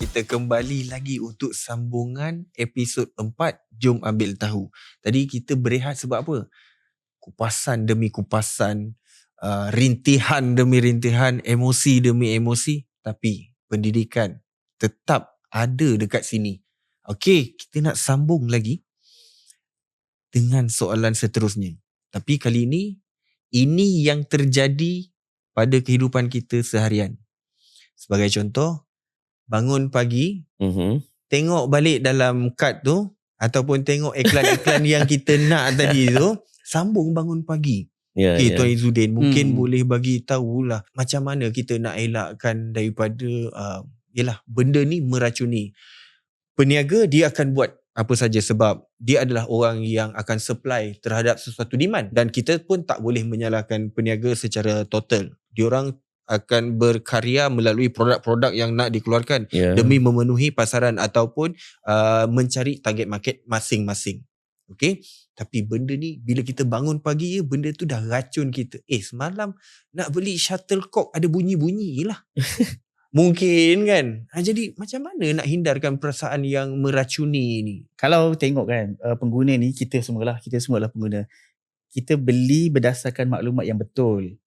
kita kembali lagi untuk sambungan episod 4 Jom Ambil Tahu. Tadi kita berehat sebab apa? Kupasan demi kupasan, rintihan demi rintihan, emosi demi emosi. Tapi pendidikan tetap ada dekat sini. Okey, kita nak sambung lagi dengan soalan seterusnya. Tapi kali ini yang terjadi pada kehidupan kita seharian. Sebagai contoh, bangun pagi, tengok balik dalam kad tu, ataupun tengok iklan-iklan yang kita nak tadi tu, sambung bangun pagi. Okay, Tuan Izzuddin, mungkin boleh bagi tahulah macam mana kita nak elakkan daripada benda ni meracuni. Peniaga dia akan buat apa saja sebab dia adalah orang yang akan supply terhadap sesuatu demand, dan kita pun tak boleh menyalahkan peniaga secara total. Diorang akan berkarya melalui produk-produk yang nak dikeluarkan demi memenuhi pasaran ataupun mencari target market masing-masing. Okey, tapi benda ni bila kita bangun pagi, benda tu dah racun kita. Semalam nak beli shuttlecock ada bunyi-bunyi lah. Mungkin kan. Jadi macam mana nak hindarkan perasaan yang meracuni ni? Kalau tengok kan, pengguna ni kita semua lah pengguna. Kita beli berdasarkan maklumat yang betul.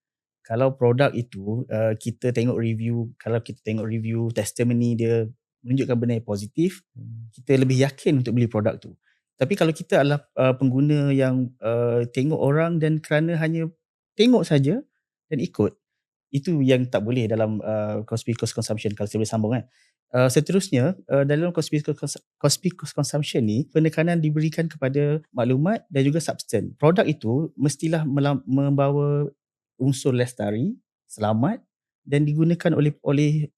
Kalau produk itu kita tengok review, kalau kita tengok review testimoni dia menunjukkan benda yang positif, kita lebih yakin untuk beli produk tu. Tapi kalau kita adalah pengguna yang tengok orang dan kerana hanya tengok saja dan ikut, itu yang tak boleh dalam conspicuous consumption, kalau saya boleh sambung kan. Seterusnya, dalam conspicuous consumption ni, penekanan diberikan kepada maklumat dan juga substan. Produk itu mestilah membawa unsur lestari, selamat dan digunakan oleh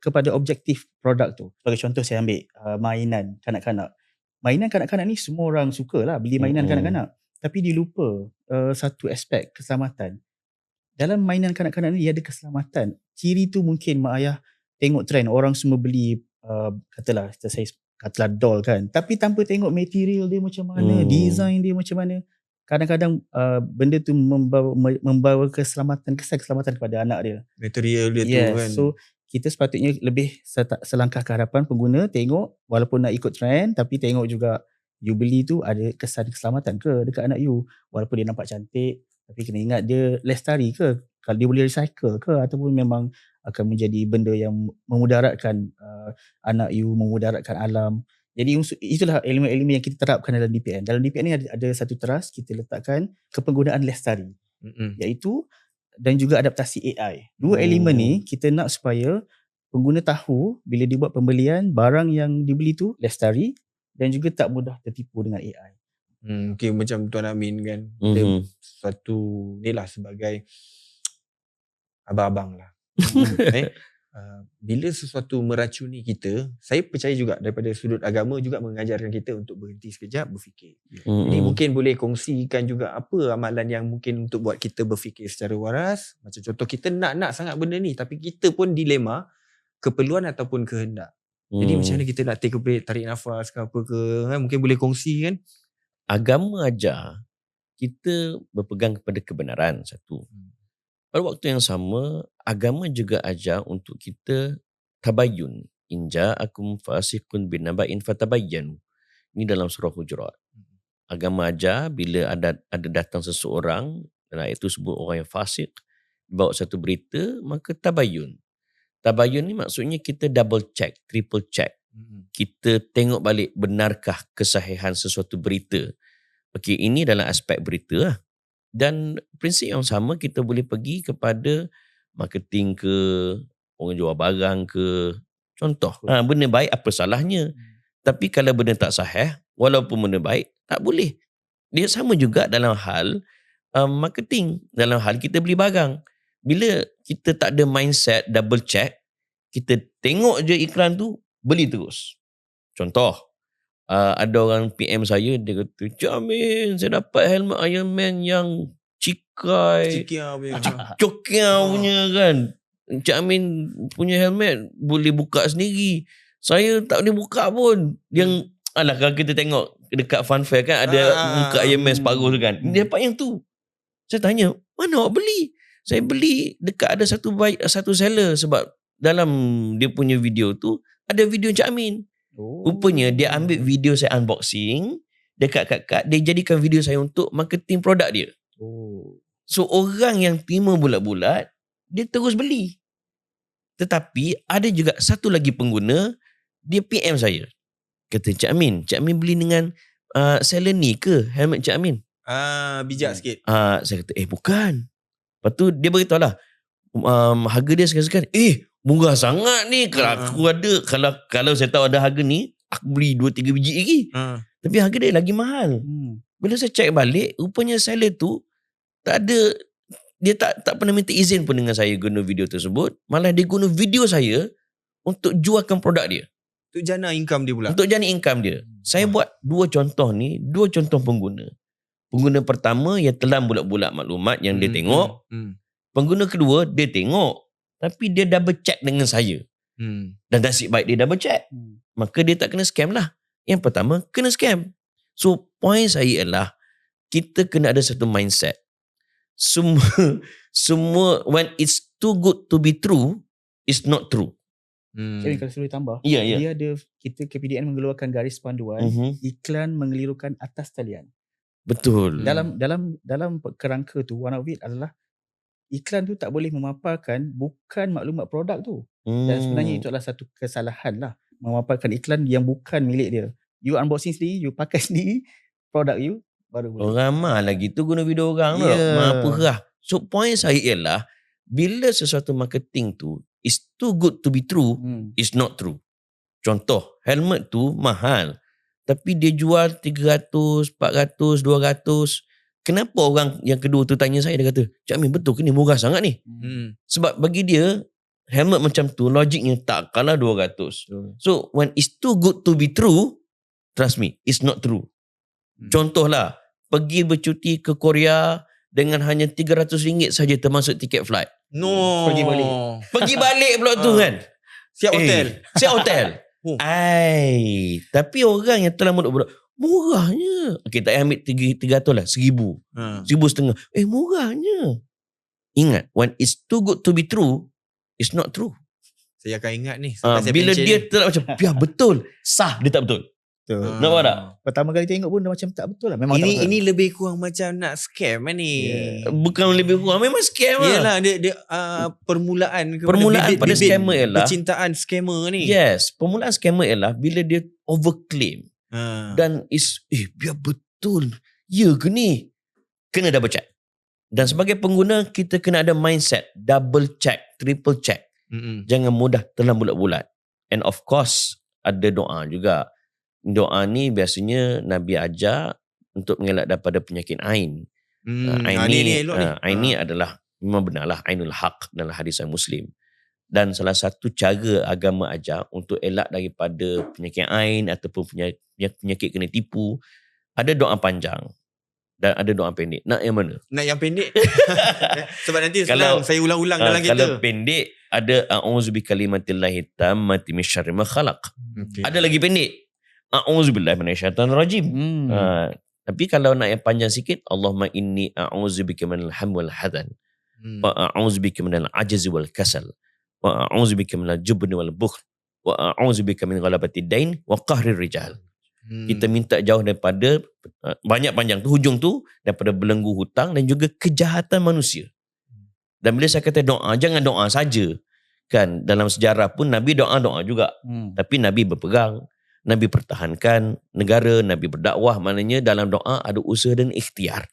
kepada objektif produk tu. Sebagai contoh saya ambil mainan kanak-kanak. Mainan kanak-kanak ni semua orang suka lah beli mainan kanak-kanak. Tapi dia lupa satu aspek keselamatan. Dalam mainan kanak-kanak ni dia ada keselamatan. Ciri tu mungkin mak ayah tengok trend orang semua beli katalah doll kan. Tapi tanpa tengok material dia macam mana, design dia macam mana. Kadang-kadang benda tu membawa kesan keselamatan kepada anak dia. Material dia tu kan. So kita sepatutnya lebih selangkah ke hadapan pengguna, tengok walaupun nak ikut trend, tapi tengok juga you beli tu ada kesan keselamatan ke dekat anak you. Walaupun dia nampak cantik, tapi kena ingat dia lestari ke, kalau dia boleh recycle ke, ataupun memang akan menjadi benda yang memudaratkan anak you, memudaratkan alam. Jadi itulah elemen-elemen yang kita terapkan dalam DPN. Dalam DPN ni ada satu teras kita letakkan kepenggunaan lestari, iaitu dan juga adaptasi AI. Dua elemen ni kita nak supaya pengguna tahu bila dia buat pembelian, barang yang dibeli tu lestari dan juga tak mudah tertipu dengan AI. Okay, macam Tuan Amin kan, dia satu ni lah sebagai abang-abang lah. Bila sesuatu meracuni kita, saya percaya juga daripada sudut agama juga mengajarkan kita untuk berhenti sekejap, berfikir. Jadi mungkin boleh kongsikan juga apa amalan yang mungkin untuk buat kita berfikir secara waras. Macam contoh kita nak sangat benda ni, tapi kita pun dilema keperluan ataupun kehendak. Jadi macam mana kita nak take a break, tarik nafas ke apa ke, kan? Mungkin boleh kongsi kan. Agama ajar kita berpegang kepada kebenaran, satu. Pada waktu yang sama, agama juga ajar untuk kita tabayyun. In ja'akum fasiqun binaba'in fatabayyanu. Ini dalam surah Hujurat. Agama ajar bila ada datang seseorang, dan ayat itu sebut orang yang fasik, bawa satu berita, maka tabayyun. Tabayyun ni maksudnya kita double check, triple check. Kita tengok balik benarkah kesahihan sesuatu berita. Okey, ini dalam aspek berita lah. Dan prinsip yang sama kita boleh pergi kepada marketing ke, orang jual barang ke. Contoh, benda baik apa salahnya? Tapi kalau benda tak sahih, walaupun benda baik, tak boleh. Dia sama juga dalam hal marketing, dalam hal kita beli barang. Bila kita tak ada mindset double check, kita tengok je iklan tu, beli terus. Contoh, ada orang PM saya, dia kata, Cik Amin, saya dapat helmet Iron Man yang cikai, cokia punya kan. Cik Amin punya helmet boleh buka sendiri. Saya tak boleh buka pun. Yang, kalau kita tengok dekat fun fair kan, ada muka Iron Man separuh tu kan. Dia dapat yang tu. Saya tanya, mana awak beli? Saya beli dekat ada satu seller, sebab dalam dia punya video tu ada video Encik Amin. Rupanya dia ambil video saya unboxing, dia cut, dia jadikan video saya untuk marketing produk dia. So orang yang terima bulat-bulat, dia terus beli. Tetapi ada juga satu lagi pengguna, dia PM saya. Kata Encik Amin beli dengan seller ni ke helmet Encik Amin? Bijak sikit. Saya kata bukan. Lepas tu dia beritahu lah, harga dia sekarang murah sangat ni. Kalau aku ada, kalau saya tahu ada harga ni, aku beli 2-3 biji lagi. Tapi harga dia lagi mahal. Bila saya check balik, rupanya seller tu tak ada, dia tak pernah minta izin pun dengan saya guna video tersebut. Malah dia guna video saya untuk jualkan produk dia. Untuk jana income dia pula. Untuk jana income dia. Saya buat 2 contoh ni, 2 contoh pengguna. Pengguna pertama yang telan bulat-bulat maklumat yang dia tengok. Pengguna kedua, dia tengok tapi dia double check dengan saya. Dan nasib baik dia double check. Maka dia tak kena scam lah. Yang pertama, kena scam. So, point saya ialah kita kena ada satu mindset. Semua when it's too good to be true, it's not true. Kevin, kalau suruh tambah, Ya. dia ada, kita KPDN mengeluarkan garis panduan, iklan mengelirukan atas talian. Betul. Dalam kerangka tu, one of it adalah iklan tu tak boleh memaparkan bukan maklumat produk tu. Dan sebenarnya itu adalah satu kesalahan lah, memaparkan iklan yang bukan milik dia. You unboxing sendiri, you pakai sendiri produk you, baru boleh. Orang ramai lagi tu guna video orang tu. Apa lah. So point saya ialah, bila sesuatu marketing tu is too good to be true, is not true. Contoh, helmet tu mahal, tapi dia jual 300, 400, 200. Kenapa orang yang kedua tu tanya saya, dia kata, Cik Amin betul ke ni murah sangat ni? Sebab bagi dia, helmet macam tu logiknya tak kalah 200. So when it's too good to be true, trust me, it's not true. Contohlah, pergi bercuti ke Korea dengan hanya RM300 saja termasuk tiket flight. Pergi balik pula tu kan. Siap hotel. Tapi orang yang telah budak-budak, murahnya. Okay, tak payah ambil 300 lah, 1,000. 1,500. Murahnya. Ingat, when it's too good to be true, it's not true. Saya akan ingat ni. Bila dia telah macam, ya betul, sah, dia tak betul. Nampak tak? Pertama kali tengok pun dia macam tak betul lah. Memang ini lebih kurang macam nak scam ni. Bukan lebih kurang, memang scam lah. Yelah, dia permulaan pada scammer ialah percintaan scammer ni. Yes, permulaan scammer ialah bila dia overclaim. Dan biar betul, ya ke ni? Kena double check. Dan sebagai pengguna, kita kena ada mindset double check, triple check. Jangan mudah telan bulat-bulat. And of course, ada doa juga. Doa ni biasanya Nabi ajar untuk mengelak daripada penyakit ain. Ain ni adalah, memang benarlah, ainul haq dalam hadis Muslim. Dan salah satu cara agama ajar untuk elak daripada penyakit ain ataupun penyakit kena tipu, ada doa panjang dan ada doa pendek. Nak yang mana? Nak yang pendek. Sebab nanti senang saya ulang-ulang dalam kereta. Kalau pendek, ada a'udzubikalimatillahi tammati min syarri ma khalaq. Ada lagi pendek, a'udzubillahi minasyaitonir rajim. Tapi kalau nak yang panjang sikit, Allahumma inni a'udzubika minal hammi wal hadan wa a'udzubika minal ajzi wal kasal wa a'udzubika minal jubni wal bukhl wa a'udzubika min ghalabati dain wa qahrir rijal. Kita minta jauh daripada banyak panjang tu, hujung tu, daripada belenggu hutang dan juga kejahatan manusia. Dan bila saya kata doa, jangan doa saja. Kan dalam sejarah pun Nabi doa-doa juga. Tapi Nabi berperang, Nabi pertahankan negara, Nabi berdakwah, maknanya dalam doa ada usaha dan ikhtiar.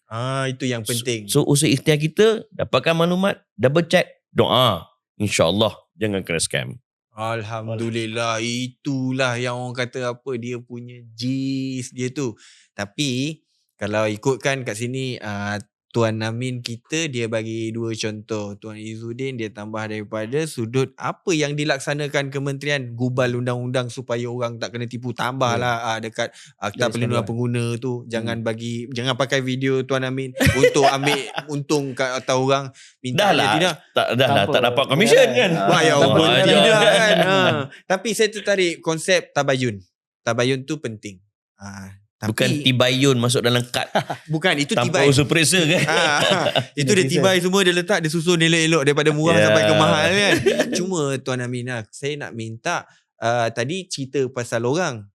Itu yang penting. So usaha ikhtiar kita, dapatkan maklumat, double check, doa. InsyaAllah jangan kena scam. Alhamdulillah, itulah yang orang kata apa, dia punya jis dia tu. Tapi kalau ikutkan kat sini, Tuan Amin kita dia bagi 2 contoh. Tuan Izzuddin dia tambah daripada sudut apa yang dilaksanakan Kementerian gubal undang-undang supaya orang tak kena tipu. Tambahlah dekat Akta Perlindungan Pengguna tu. Jangan pakai video Tuan Amin untuk ambil untung kat atas orang. Minta Dah lah, tak dapat komisen kan. Tapi saya tertarik konsep tabayun. Tabayun tu penting. Bukan tibayun masuk dalam kad. Bukan, itu tanpa tibai. usaha periksa kan. Itu dia tibai semua, dia letak, dia susun elok-elok daripada murah sampai ke mahal kan. Cuma Tuan Amin, saya nak minta tadi cerita pasal orang.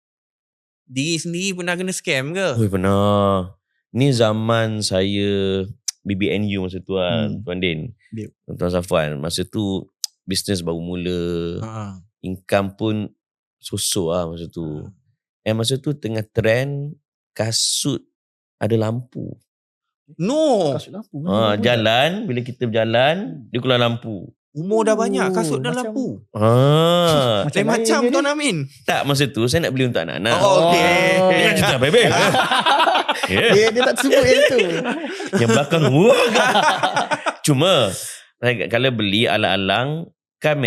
Diri sendiri pernah kena scam ke? Oi, pernah. Ni zaman saya BBNU masa tu lah, Tuan Din. Yep. Tuan Safwan. Masa tu bisnes baru mula. Income pun so-so lah masa tu. Masa tu tengah trend kasut ada lampu. No. Kasut lampu. Jalan, bila kita berjalan, dia keluar lampu. Umur dah banyak kasut dan macam- lampu. Macam Macam Tuan Amin. Tak, masa tu saya nak beli untuk anak-anak. Oh, okey. Jangan cerita baby. Dia tak sebut yang tu. Yang belakang wah. Cuma kalau beli alang-alang kan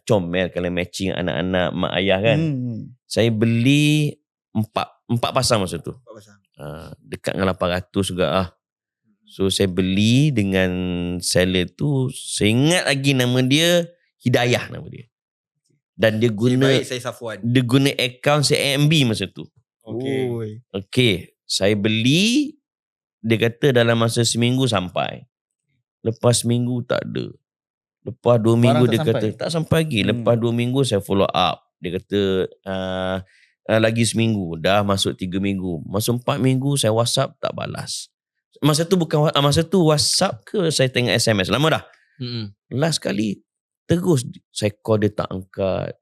comel kalau matching anak-anak mak ayah kan. Saya beli 4 pasang masa tu. Dekat dengan 800 juga ah. So saya beli dengan seller tu, saya ingat lagi nama dia Hidayah nama dia. Dan dia guna Saya Safwan. dia guna akaun CMB masa tu. Okey, saya beli, dia kata dalam masa seminggu sampai. Lepas seminggu tak ada. Lepas 2 minggu dia kata tak sampai lagi. Lepas 2 minggu saya follow up. Dia kata lagi seminggu. Dah masuk 3 minggu. Masuk 4 minggu saya WhatsApp tak balas. Masa tu WhatsApp ke saya tengok SMS. Lama dah. Last kali terus saya call dia tak angkat.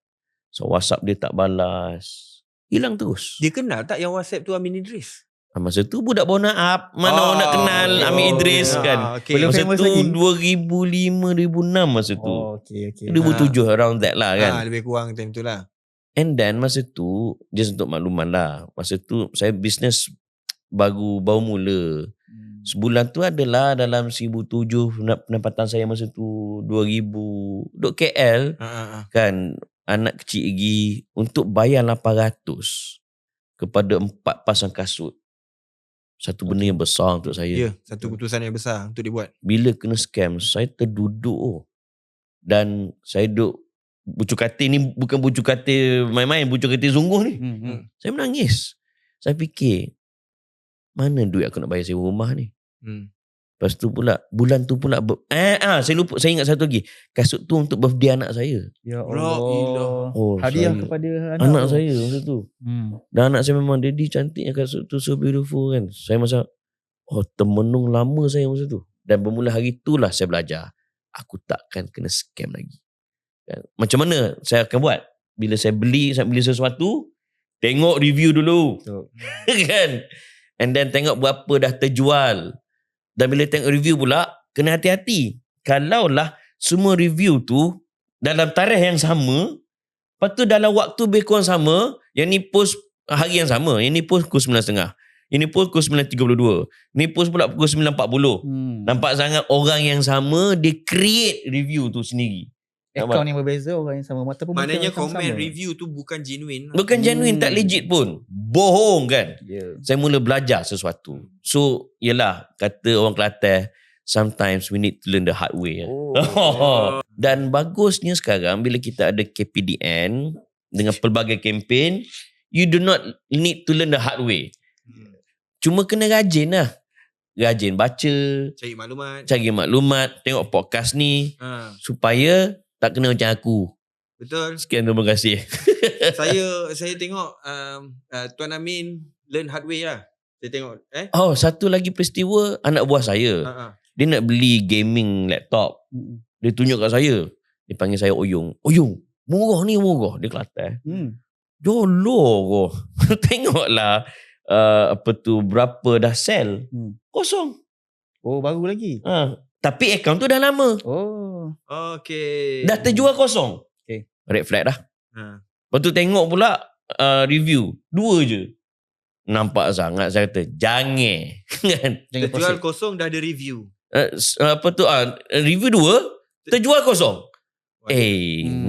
So WhatsApp dia tak balas. Hilang terus. Dia kenal tak yang WhatsApp tu Amin Idris? Masa tu budak bona up. Mana orang nak kenal Amin Idris kan. Okay. Masa famous tu lagi. 2005-2006 masa tu. Okay. 2007 around that lah kan. Lebih kurang time tu lah. And then masa tu, just untuk makluman lah. Masa tu saya bisnes baru mula. Sebulan tu adalah dalam 1,700 pendapatan saya masa tu 2,000. Duk KL kan, anak kecil lagi untuk bayar 800 kepada 4 pasang kasut. Satu benda yang besar untuk saya. Ya, satu keputusan yang besar untuk dibuat. Bila kena scam, saya terduduk. Dan saya duduk bucu katil ni, bukan bucu katil main-main, bucu katil sungguh ni. Saya menangis. Saya fikir, mana duit aku nak bayar sewa rumah ni? Lepas tu pula, bulan tu pula saya lupa, saya ingat satu lagi. Kasut tu untuk birthday anak saya. Ya Allah. Allah. Oh, Hadiah saya, kepada anak saya masa tu. Dan anak saya memang, Daddy cantiknya kasut tu, so beautiful kan. Saya masa, termenung lama saya masa tu. Dan bermula hari itulah saya belajar. Aku takkan kena scam lagi. Kan? Macam mana saya akan buat? Bila saya beli sesuatu, tengok review dulu. Kan? And then tengok berapa dah terjual. Dan bila tengok review pula, kena hati-hati. Kalaulah semua review tu dalam tarikh yang sama, lepas tu dalam waktu lebih kurang sama, yang ni post hari yang sama, yang ni post pukul 9.30, yang ni post pukul 9.32, ni post pula pukul 9.40. Nampak sangat orang yang sama, dia create review tu sendiri. Akaun yang berbeza, orang yang sama. Maknanya komen review tu bukan genuine. Bukan genuine, tak legit pun. Bohong kan. Yeah. Saya mula belajar sesuatu. So, yelah, kata orang Kelantan, sometimes we need to learn the hard way. Dan bagusnya sekarang, bila kita ada KPDN, dengan pelbagai kempen, you do not need to learn the hard way. Cuma kena rajin lah. Rajin baca. Cari maklumat. Tengok podcast ni. Supaya tak kena macam aku. Betul. Sekian, terima kasih. saya tengok Tuan Amin learn hard way lah. Saya tengok. Satu lagi peristiwa, anak buah saya. Dia nak beli gaming laptop. Dia tunjuk kat saya. Dia panggil saya Oyong. Oyong, murah ni murah. Dia Kelantan. Joloh kau. Tengoklah berapa dah sell. Kosong. Oh, baru lagi. Tapi akaun tu dah lama. Okay. Dah terjual kosong. Okay. Red flag dah. Lepas tu tengok pula review. 2 je. Nampak sangat, saya kata jangan. Terjual kosong dah ada review. Review 2 terjual kosong.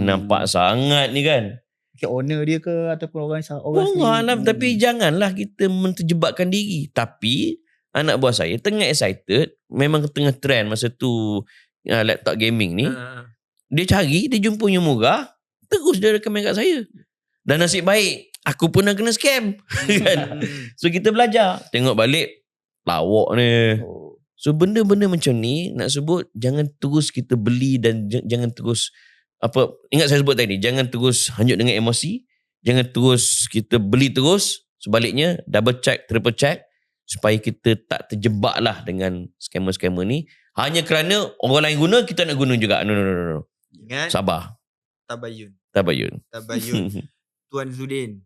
Nampak sangat ni kan. Owner dia ke ataupun orang lah, tapi janganlah kita menterjebakkan diri. Tapi anak buah saya tengah excited, memang tengah trend masa tu laptop gaming ni. Dia cari, dia jumpa yang murah, terus dia recommend kat saya. Dan nasib baik, aku pun dah kena scam. Kan? So kita belajar, tengok balik lawak ni. So benda-benda macam ni nak sebut, jangan terus kita beli dan jangan terus ingat saya sebut tadi, jangan terus hanyut dengan emosi, jangan terus kita beli terus, sebaliknya double check, triple check supaya kita tak terjebak lah dengan scammer-scammer ni hanya kerana orang lain guna kita nak guna juga. No. Ingat, Sabar. tabayun. Tabayun. Tuan Zudin,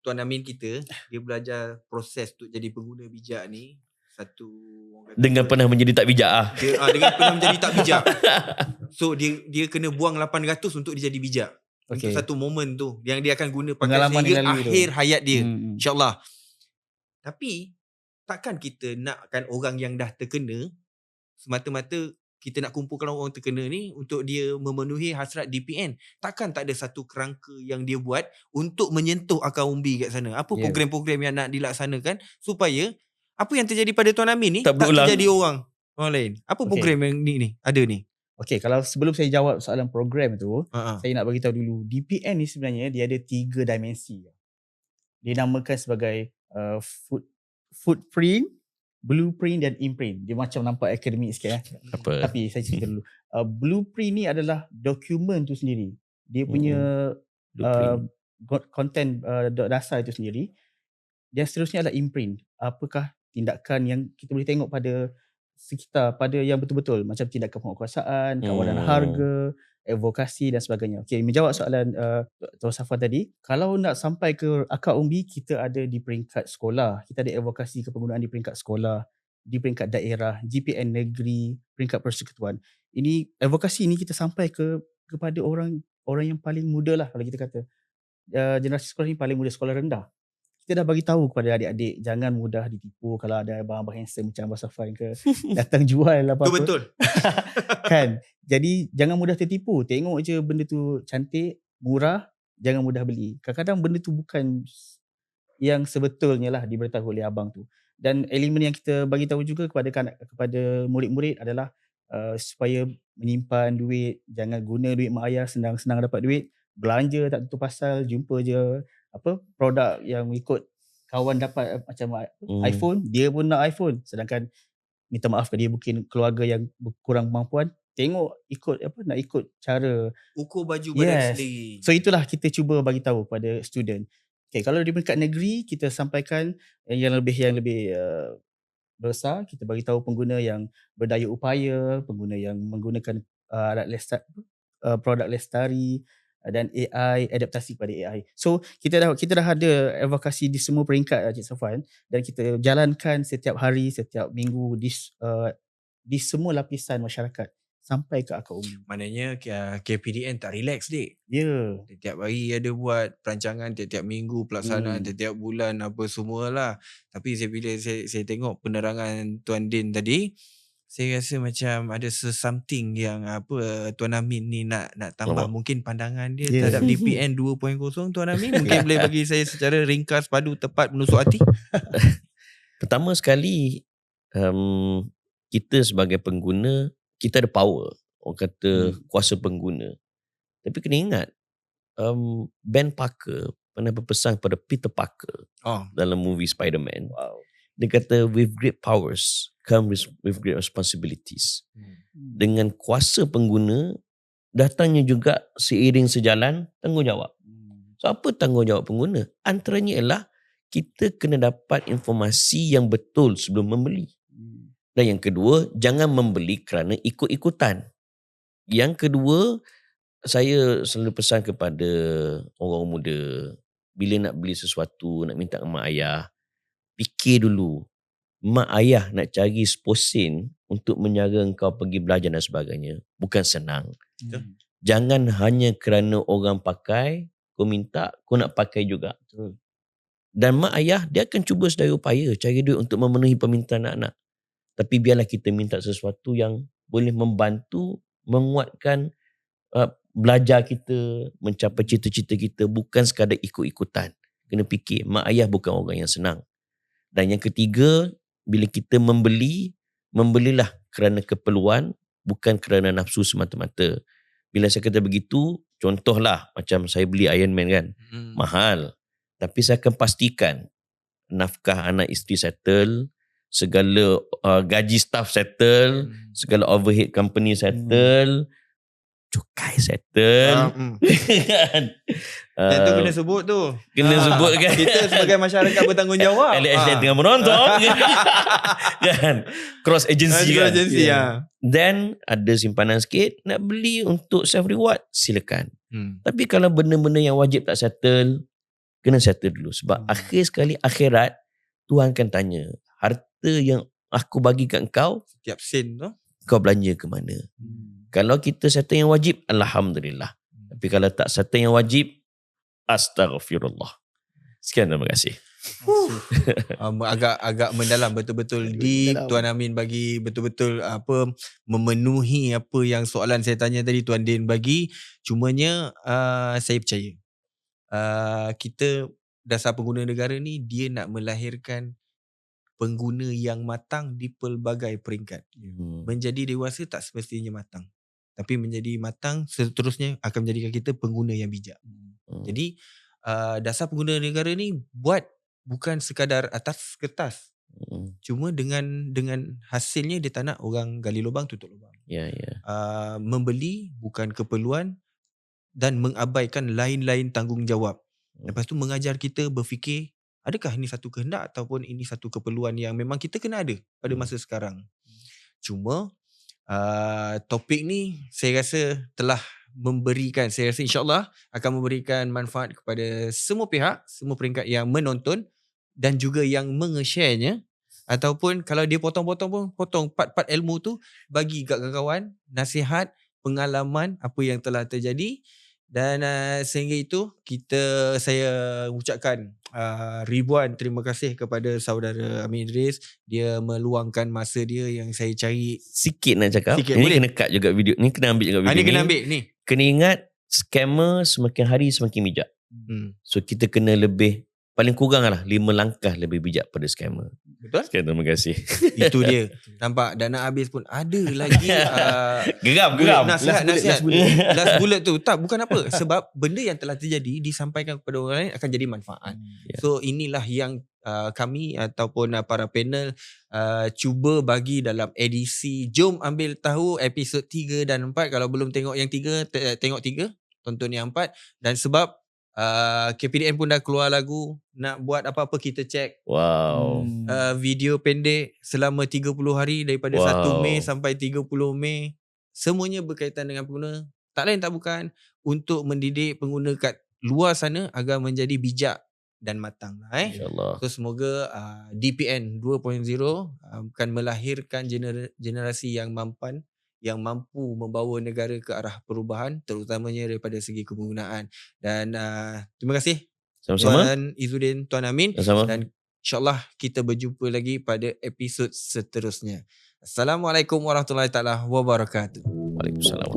Tuan Amin kita, dia belajar proses untuk jadi pengguna bijak ni satu Dengan pernah menjadi tak bijak dengan pernah menjadi tak bijak. So dia kena buang 800 untuk dia jadi bijak. Untuk satu momen tu yang dia akan guna pakai Pengalaman sehingga yang lalu akhir tu. hayat dia. InsyaAllah. Tapi takkan kita nakkan orang yang dah terkena semata-mata kita nak kumpulkan orang terkena ni untuk dia memenuhi hasrat DPN. Takkan tak ada satu kerangka yang dia buat untuk menyentuh akar umbi kat sana. Apa program-program yang nak dilaksanakan supaya apa yang terjadi pada Tuan Amin ni tak terjadi orang lain. Apa program yang ni ada ni? Okay, kalau sebelum saya jawab soalan program tu, saya nak bagi tahu dulu. DPN ni sebenarnya dia ada 3 dimensi. Dia namakan sebagai footprint, blueprint dan imprint. Dia macam nampak akademik sikit Apa? Tapi saya cerita dulu. Blueprint ni adalah dokumen tu sendiri. Dia punya konten dasar itu sendiri. Dan seterusnya adalah imprint. Apakah tindakan yang kita boleh tengok pada sekitar, pada yang betul-betul, macam tindakan penguasaan, kawalan harga, advokasi dan sebagainya. Okay, menjawab soalan Tuan Safwan tadi, kalau nak sampai ke akar umbi, kita ada di peringkat sekolah, kita ada advokasi kepenggunaan di peringkat sekolah, di peringkat daerah, GPN negeri, peringkat persekutuan. Ini advokasi ni kita sampai kepada orang yang paling muda lah, kalau kita kata. Generasi sekolah ni paling muda, sekolah rendah. Kita dah bagi tahu kepada adik-adik jangan mudah ditipu kalau ada abang-abang handsome macam Abang Safwan ke datang jual apa-apa. Itu betul. Kan? Jadi jangan mudah tertipu. Tengok je benda tu cantik, murah, jangan mudah beli. Kadang-kadang benda tu bukan yang sebetulnya lah diberitahu oleh abang tu. Dan elemen yang kita bagi tahu juga kepada murid-murid adalah supaya menyimpan duit, jangan guna duit mak ayah senang-senang dapat duit. Belanja tak tentu pasal, jumpa je produk yang ikut kawan dapat macam iPhone, dia pun nak iPhone, sedangkan minta maaf dia mungkin keluarga yang kurang kemampuan, tengok nak ikut cara ukur baju badan sendiri. So itulah kita cuba bagi tahu pada student. Okay, kalau di peringkat negeri kita sampaikan yang lebih besar, kita bagi tahu pengguna yang berdaya upaya, pengguna yang menggunakan produk lestari dan AI, adaptasi kepada AI. So kita dah ada advokasi di semua peringkat Cik Safwan, dan kita jalankan setiap hari, setiap minggu di semua lapisan masyarakat sampai ke akar umbi. Maknanya KPDN tak relax dik. Ya. Tiap hari ada buat perancangan, tiap-tiap minggu pelaksanaan, tiap-tiap bulan apa semualah. Tapi bila saya tengok penerangan Tuan Din tadi, saya rasa macam ada something yang Tuan Amin ni nak tambah. Mungkin pandangan dia terhadap DPN 2.0 Tuan Amin mungkin boleh bagi saya secara ringkas, padu, tepat, menusuk hati. Pertama sekali, kita sebagai pengguna, kita ada power. Orang kata kuasa pengguna. Tapi kena ingat, Ben Parker pernah berpesan kepada Peter Parker dalam movie Spider-Man. Dia kata, with great powers come with great responsibilities. Dengan kuasa pengguna, datangnya juga seiring sejalan tanggungjawab. So apa tanggungjawab pengguna? Antaranya ialah kita kena dapat informasi yang betul sebelum membeli. Dan yang kedua, jangan membeli kerana ikut-ikutan. Yang kedua, saya selalu pesan kepada orang muda, bila nak beli sesuatu, nak minta mak ayah, fikir dulu. Mak ayah nak cari sposen untuk menjara engkau pergi belajar dan sebagainya. Bukan senang. Jangan hanya kerana orang pakai, kau minta, kau nak pakai juga. Dan mak ayah, dia akan cuba sedaya upaya cari duit untuk memenuhi permintaan anak-anak. Tapi biarlah kita minta sesuatu yang boleh membantu, menguatkan belajar kita, mencapai cita-cita kita, bukan sekadar ikut-ikutan. Kena fikir, mak ayah bukan orang yang senang. Dan yang ketiga, bila kita membelilah kerana keperluan, bukan kerana nafsu semata-mata. Bila saya kata begitu, contohlah macam saya beli Iron Man kan, mahal. Tapi saya akan pastikan nafkah anak isteri settle, segala gaji staff settle, segala overhead company settle, cukai settle. Kan? Dan tu kena sebut tu. Kena sebut kan. Kita sebagai masyarakat bertanggungjawab. LSD tengah menonton. Kan? Cross agency kan. Agensi ya. Then ada simpanan sikit, nak beli untuk self reward, silakan. Tapi kalau benda-benda yang wajib tak settle, kena settle dulu. Sebab akhir sekali akhirat, Tuhan akan tanya, harta yang aku bagi kat kau, Setiap sen tu. kau belanja ke mana? Kalau kita settle yang wajib, Alhamdulillah. Tapi kalau tak settle yang wajib, Astaghfirullah. Sekian, terima kasih. Agak mendalam, betul-betul deep. Tuan Amin bagi betul-betul memenuhi apa yang soalan saya tanya tadi Tuan Din bagi. Cumanya saya percaya kita dasar pengguna negara ni, dia nak melahirkan pengguna yang matang di pelbagai peringkat. Menjadi dewasa tak semestinya matang, tapi menjadi matang seterusnya akan menjadikan kita pengguna yang bijak. Jadi dasar pengguna negara ni buat bukan sekadar atas kertas. Cuma dengan hasilnya dia tak nak orang gali lubang tutup lubang. Membeli bukan keperluan dan mengabaikan lain-lain tanggungjawab. Lepas tu mengajar kita berfikir, adakah ini satu kehendak ataupun ini satu keperluan yang memang kita kena ada pada masa sekarang. Cuma topik ni saya rasa telah memberikan, saya rasa insyaAllah akan memberikan manfaat kepada semua pihak, semua peringkat yang menonton dan juga yang menge-sharenya. Ataupun kalau dia potong-potong pun, potong part-part ilmu tu, bagi kat kawan-kawan, nasihat, pengalaman apa yang telah terjadi. Dan sehingga itu saya ucapkan ribuan terima kasih kepada saudara Amin Idris. Dia meluangkan masa dia yang saya cari. Sikit nak cakap, Sikit, ini boleh? kena cut juga video ni, kena ambil juga video Ini ni. kena ambil ni. Kena ingat, scammer semakin hari semakin bijak. So kita kena lebih, paling kurang lah 5 langkah lebih bijak pada scammer. Betul? Sekian, terima kasih. Itu dia. Nampak dah nak habis pun ada lagi Geram. nasihat. Last bullet tu. Tak, bukan apa. Sebab benda yang telah terjadi disampaikan kepada orang lain akan jadi manfaat. So inilah yang kami ataupun para panel cuba bagi dalam edisi Jom Ambil Tahu episod 3 dan 4. Kalau belum tengok yang 3, tengok 3, tonton yang 4. Dan sebab KPDN pun dah keluar lagu, nak buat apa-apa kita cek. Wow. Video pendek selama 30 hari daripada 1 Mei sampai 30 Mei. Semuanya berkaitan dengan pengguna. Tak lain tak bukan untuk mendidik pengguna kat luar sana agar menjadi bijak dan matang. InsyaAllah. So semoga DPN 2.0 akan melahirkan generasi yang mampan, yang mampu membawa negara ke arah perubahan, terutamanya daripada segi penggunaan. Dan terima kasih Sama-sama. Tuan Izzuddin, Tuan Amin. Sama-sama. Dan insyaAllah kita berjumpa lagi pada episod seterusnya. Assalamualaikum warahmatullahi taala wabarakatuh. Waalaikumsalam.